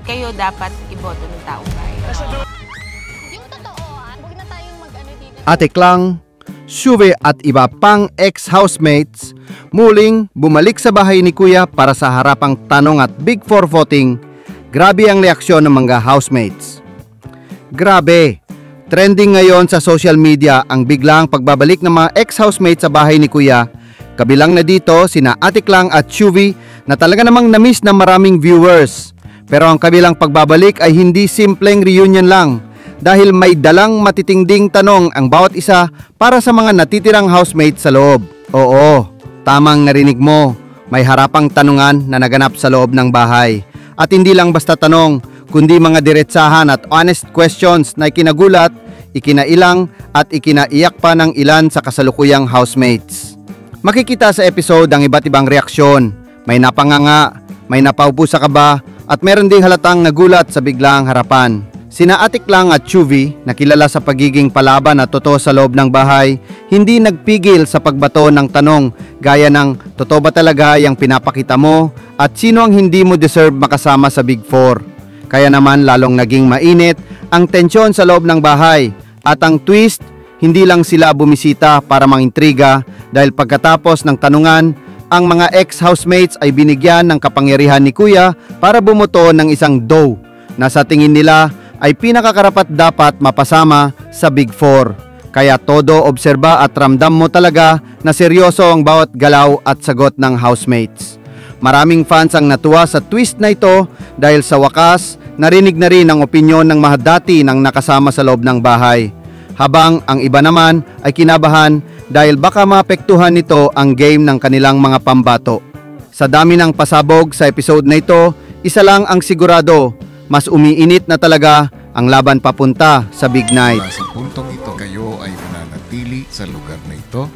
Kayo dapat iboto ng taong bayan. Yung totoo, huwag na tayong mag-ano dito. Ate Klang, Shuve at iba pang ex-housemates muling bumalik sa bahay ni Kuya para sa harapang tanong at Big Four voting. Grabe ang reaksyon ng mga housemates. Grabe! Trending ngayon sa social media ang biglang pagbabalik ng mga ex-housemates sa bahay ni Kuya. Kabilang na dito sina Ate Klang at Shuve na talaga namang na-miss ng maraming viewers. Pero ang kabilang pagbabalik ay hindi simpleng reunion lang dahil may dalang matitinding tanong ang bawat isa para sa mga natitirang housemates sa loob. Oo, tamang narinig mo, may harapang tanungan na naganap sa loob ng bahay. At hindi lang basta tanong, kundi mga diretsahan at honest questions na ikinagulat, ikinailang at ikinaiyak pa ng ilan sa kasalukuyang housemates. Makikita sa episode ang iba't ibang reaksyon. May napanganga, may napaupo sa kaba, at meron ding halatang nagulat sa biglang harapan. Sina Ate Klang at Shuve, na kilala sa pagiging palaban at totoo sa loob ng bahay, hindi nagpigil sa pagbato ng tanong gaya ng totoo ba talaga yung pinapakita mo at sino ang hindi mo deserve makasama sa Big Four. Kaya naman lalong naging mainit ang tensyon sa loob ng bahay at ang twist, hindi lang sila bumisita para mangintriga dahil pagkatapos ng tanungan, ang mga ex-housemates ay binigyan ng kapangyarihan ni Kuya para bumuto ng isang doe na sa tingin nila ay pinakakarapat dapat mapasama sa Big Four. Kaya todo obserba at ramdam mo talaga na seryoso ang bawat galaw at sagot ng housemates. Maraming fans ang natuwa sa twist na ito dahil sa wakas narinig na rin ang opinyon ng mahadati ng nakasama sa loob ng bahay. Habang ang iba naman ay kinabahan dahil baka maapektuhan nito ang game ng kanilang mga pambato. Sa dami ng pasabog sa episode na ito, isa lang ang sigurado, mas umiinit na talaga ang laban papunta sa Big Night. Sa puntong ito, kayo ay mananatili sa lugar na ito